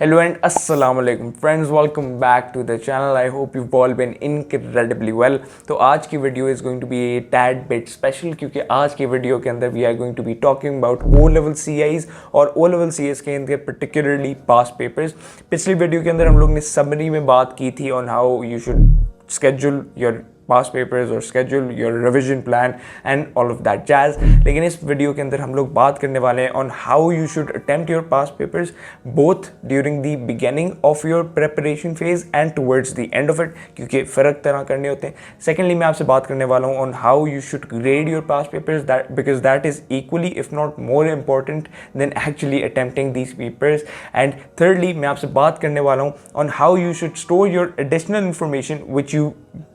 Hello and assalamu alaikum friends, welcome back to the channel. I hope you've all been incredibly well. तो आज की video is going to be a tad bit special क्योंकि आज की video के अंदर we are going to be talking about O level CIs और O level CS के अंदर particularly past papers. पिछली वीडियो के अंदर हम लोग ने summary में बात की थी on how you should schedule your past papers और schedule your revision plan and all of that jazz. लेकिन इस वीडियो के अंदर हम लोग बात करने वाले हैं on how you should attempt your past papers both during the beginning of your preparation phase and towards the end of it, क्योंकि फ़र्क तरह करने होते हैं. Secondly, मैं आपसे बात करने वाला हूँ on how you should grade your past papers, because that is equally if not more important than actually attempting these papers. And thirdly, मैं आपसे बात करने वाला हूँ on how you should store your additional information which you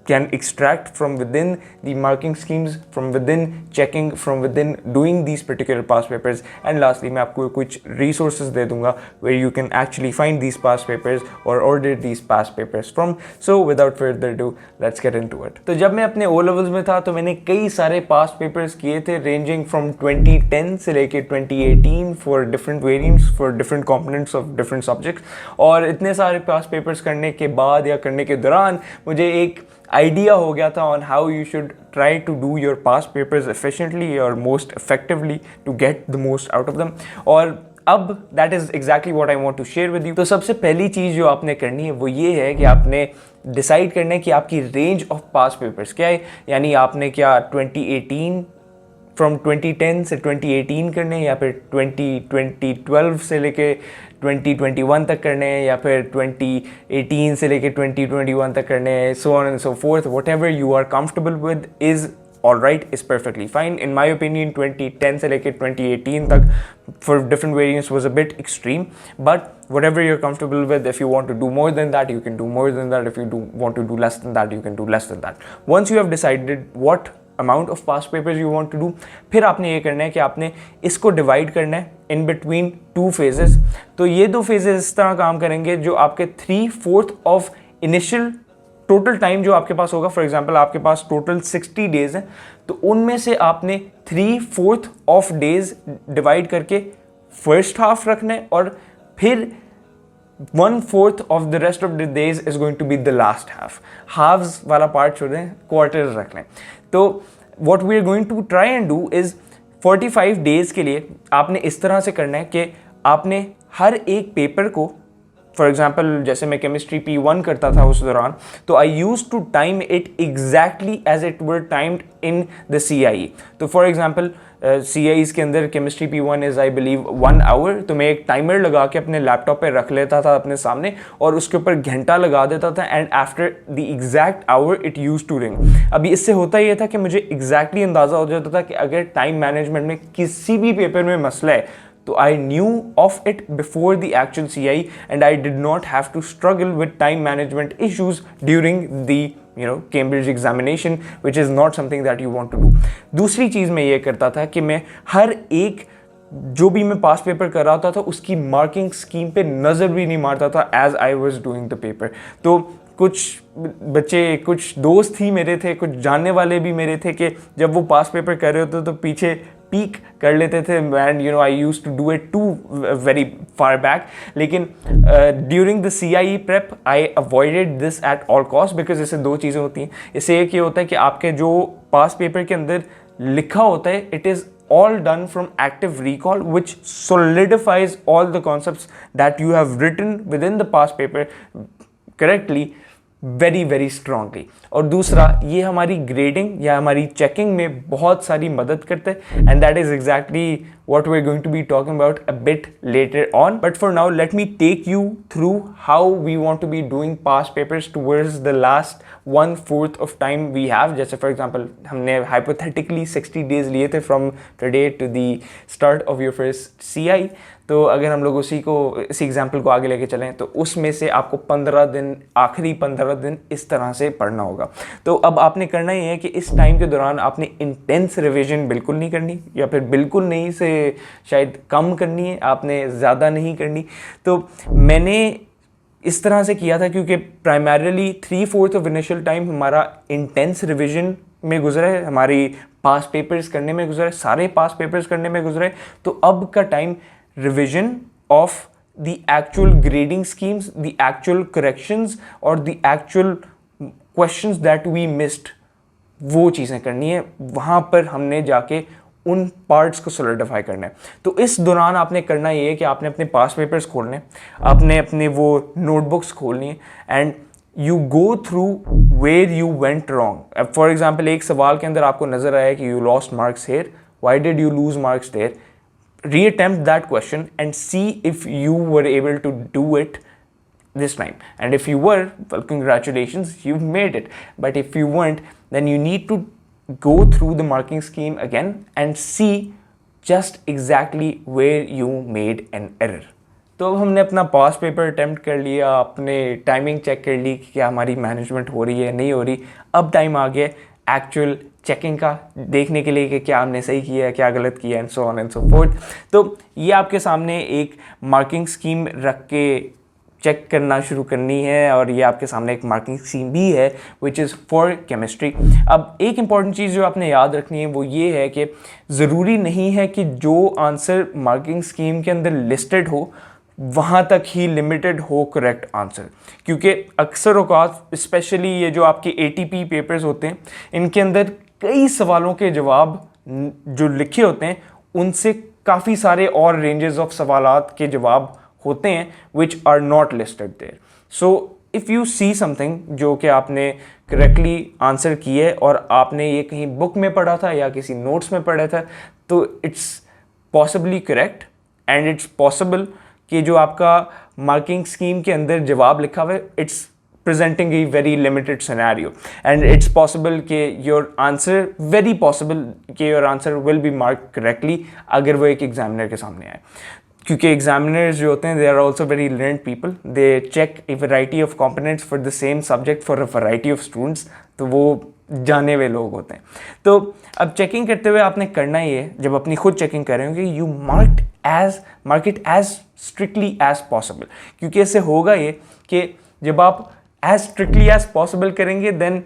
can extract from within the marking schemes, from within checking, from within doing these particular past papers. And lastly, मैं आपको कुछ resources दे दूँगा where you can actually find these past papers or order these past papers from. So without further ado, let's get into it. तो जब मैं अपने O levels में था तो मैंने कई सारे past papers किए थे ranging from 2010 से लेके 2018 for different variants, for different components of different subjects. और इतने सारे past papers करने के बाद या करने के दौरान मुझे एक आइडिया हो गया था on how you should try to do your past papers efficiently or most effectively to get the most out of them. और अब that is exactly what I want to share with you. तो सबसे पहली चीज़ जो आपने करनी है वो ये है कि आपने डिसाइड करना है कि आपकी रेंज ऑफ पास्ट पेपर्स क्या है. यानी आपने क्या 2018 फ्रॉम 2010 से 2018 करने हैं या फिर 2012 से लेके 2021 तक करने हैं या फिर 2018 से लेके 2021 तक करने हैं, so on and so forth. Whatever you are comfortable with is alright, is perfectly fine. In my opinion, 2010 से लेके 2018 तक for different variants was a bit extreme, but whatever you're comfortable with, if you want to do more than that, you can do more than that. If you want to do less than that, you can do less than that. Once you have decided what amount of past papers you want to do, फिर आपने ये करना है कि आपने इसको divide करना है in between two phases. तो ये दो phases इस तरह काम करेंगे जो आपके 3/4 of initial टोटल टाइम जो आपके पास होगा. फॉर एग्जाम्पल आपके पास टोटल 60 डेज है तो उनमें से आपने 3/4 ऑफ डेज डिवाइड करके फर्स्ट हाफ रखना है और फिर 1/4 of the rest of the days is going to be the last half. Halves वाला पार्ट छोड़ दें, क्वार्टर्स रख लें. तो what we are going to try and do is 45 days के लिए आपने इस तरह से करना है कि आपने हर एक पेपर को, फॉर एग्जाम्पल जैसे मैं केमिस्ट्री P1 करता था उस दौरान, तो I use to time it exactly as it were timed in the CIE. तो फॉर एग्जाम्पल CIEs के अंदर chemistry P1 is I believe 1 hour. तो मैं एक टाइमर लगा के अपने लैपटॉप पे रख लेता था अपने सामने और उसके ऊपर घंटा लगा देता था and after the exact hour it use to ring. अभी इससे होता ये था कि मुझे एग्जैक्टली अंदाज़ा हो जाता था कि अगर टाइम मैनेजमेंट में किसी भी पेपर में मसला है तो I knew of it before the actual CIE and I did not have to struggle with time management issues during the Cambridge examination, which is not something that you want to do. दूसरी चीज़ मैं ये करता था कि मैं हर एक जो भी मैं पास पेपर कर रहा होता था उसकी मार्किंग स्कीम पे नज़र भी नहीं मारता था as I was doing the paper. तो कुछ बच्चे, कुछ दोस्त ही मेरे थे, कुछ जानने वाले भी मेरे थे कि जब वो पास पेपर कर रहे होते तो पीछे पीक कर लेते थे and I use to do it to very far back. लेकिन during the CIE prep I avoided this at all cost because इससे दो चीज़ें होती हैं. इससे एक ये होता है कि आपके जो पास पेपर के अंदर लिखा होता है it is all done from active recall which solidifies all the concepts that you have written within the past paper correctly very very strongly. और दूसरा ये हमारी ग्रेडिंग या हमारी चेकिंग में बहुत सारी मदद करता है and that is exactly what we're going to be talking about a bit later on. But for now, let me take you through how we want to be doing past papers towards the last 1/4 of time we have. जैसे for example हमने hypothetically 60 days लिए थे from today to the start of your first CIE. तो अगर हम लोग इसी example को आगे लेके चलें तो उसमें से आपको 15 दिन, आखिरी 15 दिन इस तरह से पढ़ना होगा. तो अब आपने करना ही है कि इस टाइम के दौरान आपने इंटेंस रिविजन बिल्कुल नहीं करनी या फिर बिल्कुल नहीं से शायद कम करनी है, आपने ज़्यादा नहीं करनी. तो मैंने इस तरह से किया था क्योंकि प्राइमरीली 3/4 ऑफ इनिशियल टाइम हमारा इंटेंस रिविजन में गुजरा है, हमारी पास पेपर्स करने में गुजरा है, सारे पास पेपर्स करने में गुजरा है. तो अब का time revision of the actual grading schemes, the actual corrections और the actual questions that we missed, वो चीज़ें करनी है। वहाँ पर हमने जाके उन पार्ट्स को सोलिडिफाई करना है। तो इस दौरान आपने करना ये है कि आपने अपने पास पेपर्स खोलने, आपने अपने वो नोटबुक्स खोलनी है and you go through where you went wrong. For example, एक सवाल के अंदर आपको नजर आया कि you lost marks here, why did you lose marks there, reattempt that question and see if you were able to do it this time. And if you were, well, congratulations, you've made it. But if you weren't, then you need to go through the marking scheme again and see just exactly where you made an error. तो अब हमने अपना पास paper attempt कर लिया, अपने timing check कर ली कि क्या हमारी मैनेजमेंट हो रही है नहीं हो रही। अब टाइम आ गया एक्चुअल चेकिंग का, देखने के लिए कि क्या हमने सही किया है, क्या गलत किया है, and so on and so fourth. तो ये आपके सामने एक मार्किंग स्कीम रख के चेक करना शुरू करनी है, और ये आपके सामने एक मार्किंग स्कीम भी है विच इज़ फॉर केमिस्ट्री। अब एक इंपॉर्टेंट चीज़ जो आपने याद रखनी है वो ये है कि ज़रूरी नहीं है कि जो आंसर मार्किंग स्कीम के अंदर लिस्टेड हो वहाँ तक ही लिमिटेड हो करेक्ट आंसर, क्योंकि अक्सर औकात स्पेशली ये जो आपके ATP पेपर्स होते हैं इनके अंदर कई सवालों के जवाब जो लिखे होते हैं उनसे काफ़ी सारे और रेंजेस ऑफ सवालात के जवाब होते हैं which are not listed there. So if you see something जो कि आपने करेक्टली आंसर किया है और आपने ये कहीं बुक में पढ़ा था या किसी नोट्स में पढ़ा था, तो it's possibly correct and it's possible कि जो आपका मार्किंग स्कीम के अंदर जवाब लिखा हुआ है it's presenting a very limited scenario, and it's possible कि your answer, very possible कि your answer will be marked correctly अगर वो एक एग्जामिनर के सामने आए, क्योंकि एग्जामिनर्स जो होते हैं they are also very learned people, they check a variety of components for the same subject for a variety of students, तो वो जाने हुए लोग होते हैं। तो अब चेकिंग करते हुए आपने करना ये है, जब अपनी खुद चेकिंग कर रहे हो कि you mark it as strictly as possible, क्योंकि इससे होगा ये कि जब आप एज स्ट्रिक्टली एज पॉसिबल करेंगे देन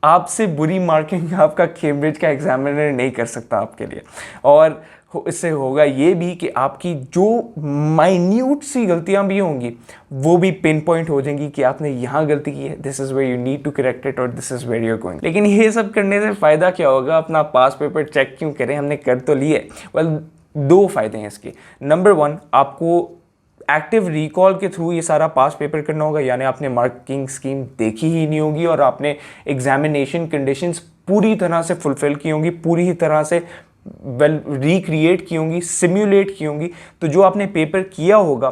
आपसे बुरी मार्किंग आपका कैम्ब्रिज का एग्जामिनर नहीं कर सकता आपके लिए, और इससे होगा ये भी कि आपकी जो माइन्यूट सी गलतियां भी होंगी वो भी पिन पॉइंट हो जाएंगी कि आपने यहाँ गलती की है, this is where you need to correct it और this is where you are going. लेकिन ये सब करने से फ़ायदा क्या होगा, अपना पास पेपर चेक क्यों करें, हमने कर तो लिए। वेल, दो फ़ायदे हैं इसके। नंबर वन, आपको एक्टिव रिकॉल के थ्रू ये सारा पास पेपर करना होगा, यानी आपने मार्किंग स्कीम देखी ही नहीं होगी और आपने एग्जामिनेशन कंडीशंस पूरी तरह से फुलफिल की होंगी, पूरी तरह से वेल रिक्रिएट की होंगी, सिम्युलेट की होंगी। तो जो आपने पेपर किया होगा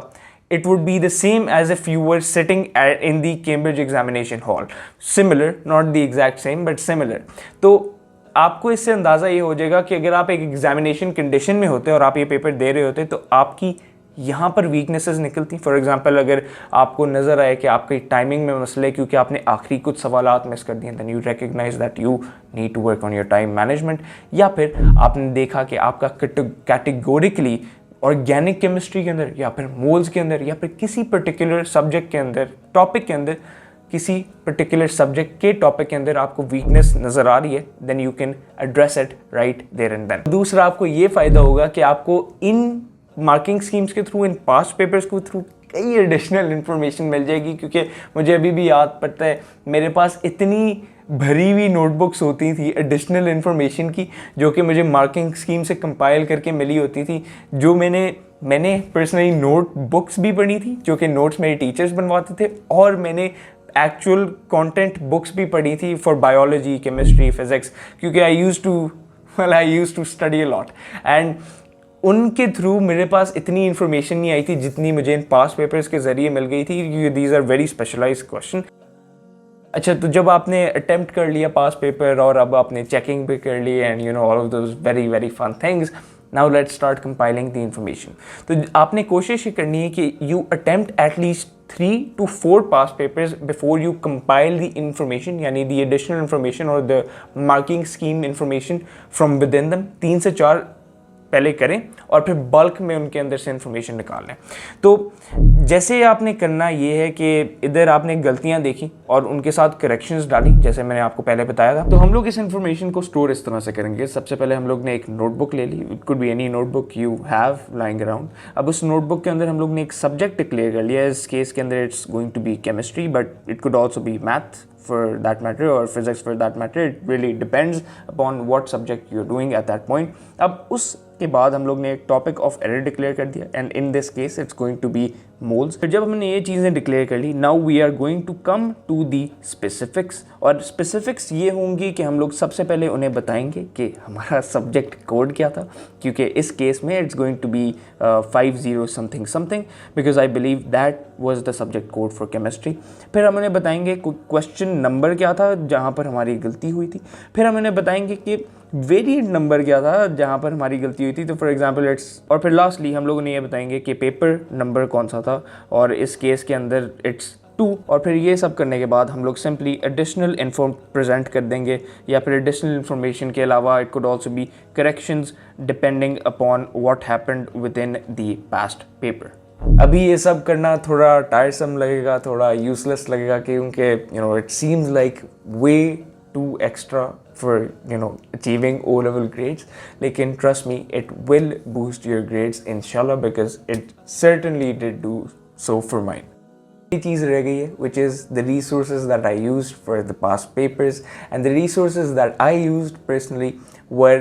it would be the same as if you were sitting in the Cambridge examination hall. Similar, not the exact same, but similar. तो आपको इससे अंदाज़ा ये हो जाएगा कि अगर आप एक एग्जामिनेशन कंडीशन में होते और आप ये पेपर दे रहे होते तो आपकी यहाँ पर वीकनेसेस निकलती। फॉर एग्जांपल, अगर आपको नज़र आए कि आपकी टाइमिंग में मसला है क्योंकि आपने आखिरी कुछ सवालात मिस कर दिए, then you recognise that you need to work on your time management. या फिर आपने देखा कि आपका कैटेगोरिकली ऑर्गेनिक केमिस्ट्री के अंदर या फिर मोल्स के अंदर या फिर किसी पर्टिकुलर सब्जेक्ट के अंदर, टॉपिक के अंदर, किसी पर्टिकुलर सब्जेक्ट के टॉपिक के अंदर आपको वीकनेस नज़र आ रही है, then you can address it right there and then. दूसरा, आपको ये फ़ायदा होगा कि आपको इन मार्किंग स्कीम्स के थ्रू, इन पास्ट पेपर्स के थ्रू कई एडिशनल इन्फॉर्मेशन मिल जाएगी, क्योंकि मुझे अभी भी याद पड़ता है मेरे पास इतनी भरी हुई नोटबुक्स होती थी एडिशनल इन्फॉर्मेशन की जो कि मुझे मार्किंग स्कीम से कंपाइल करके मिली होती थी, जो मैंने पर्सनली नोट बुक्स भी पढ़ी थी जो कि नोट्स मेरे टीचर्स बनवाते थे, और मैंने एक्चुअल कंटेंट बुक्स भी पढ़ी थी फॉर बायोलॉजी, केमिस्ट्री, फिजिक्स, क्योंकि I use to study a lot, and उनके थ्रू मेरे पास इतनी इन्फॉर्मेशन नहीं आई थी जितनी मुझे इन पास पेपर्स के ज़रिए मिल गई थी, क्योंकि these are very specialised question. अच्छा, तो जब आपने अटेम्प्ट कर लिया पास पेपर और अब आपने चेकिंग भी कर ली and you know all of those very very fun things, now let's start compiling the information. तो आपने कोशिश ये करनी है कि you attempt at least 3 to 4 past papers before you compile the information, यानी the additional information or the marking scheme information from within them। 3 से 4 पहले करें और फिर बल्क में उनके अंदर से इन्फॉर्मेशन निकाल लें। तो जैसे आपने करना ये है कि इधर आपने गलतियां देखी और उनके साथ करेक्शंस डाली, जैसे मैंने आपको पहले बताया था। तो हम लोग इस इन्फॉर्मेशन को स्टोर इस तरह से करेंगे। सबसे पहले हम लोग ने एक नोटबुक ले ली, it could be any notebook you have lying around. अब उस नोटबुक के अंदर हम लोग ने एक सब्जेक्ट डिक्लेयर कर लिया। इस केस के अंदर it's going to be chemistry, but it could also be math for that matter or physics for that matter. It really depends upon what subject you're doing at that point. अब उसके बाद हम लोग ने एक topic of error declare कर दिया and in this case it's going to be moles. फिर जब हमने ये चीज़ें डिक्लेयर कर ली, now we are going to come to the specifics. और स्पेसिफिक्स ये होंगी कि हम लोग सबसे पहले उन्हें बताएंगे कि हमारा सब्जेक्ट कोड क्या था, क्योंकि इस केस में it's going to be 50 something something, because I believe that was the subject code for chemistry. फिर हम उन्हें बताएंगे क्वेश्चन नंबर क्या था जहाँ पर हमारी गलती हुई थी। फिर हम उन्हें बताएंगे कि वेरिएंट नंबर क्या था जहाँ पर हमारी गलती हुई थी, तो फॉर एग्जांपल इट्स। और फिर लास्टली हम लोग उन्हें ये बताएंगे कि पेपर नंबर कौन सा था और इस केस के अंदर इट्स 2। और फिर ये सब करने के बाद हम लोग सिंपली एडिशनल इन्फॉर्म प्रेजेंट कर देंगे, या फिर एडिशनल इन्फॉर्मेशन के अलावा it could also B corrections depending upon what happened with in the past paper. अभी ये सब करना थोड़ा टायरसम लगेगा, थोड़ा यूजलेस लगेगा, क्योंकि it seems like way too extra for achieving O level grades, लेकिन trust me it will boost your grades इंशाल्लाह, because it certainly did do so for mine. ये चीज़ रह गई है which is the resources that I used for the past papers, and the resources that I used personally were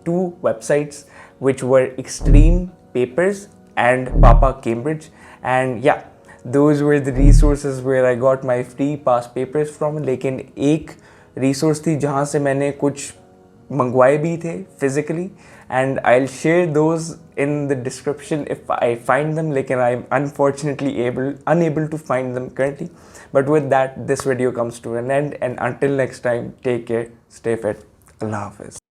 2 websites which were Extreme Papers and Papa Cambridge, and yeah, those were the resources where I got my free past papers from। लेकिन एक resource थी जहाँ से मैंने कुछ मंगवाए भी थे physically, and I'll share those in the description if I find them, लेकिन I'm unfortunately unable to find them currently। But with that, this video comes to an end, and until next time, take care, stay fit, Allah Hafiz।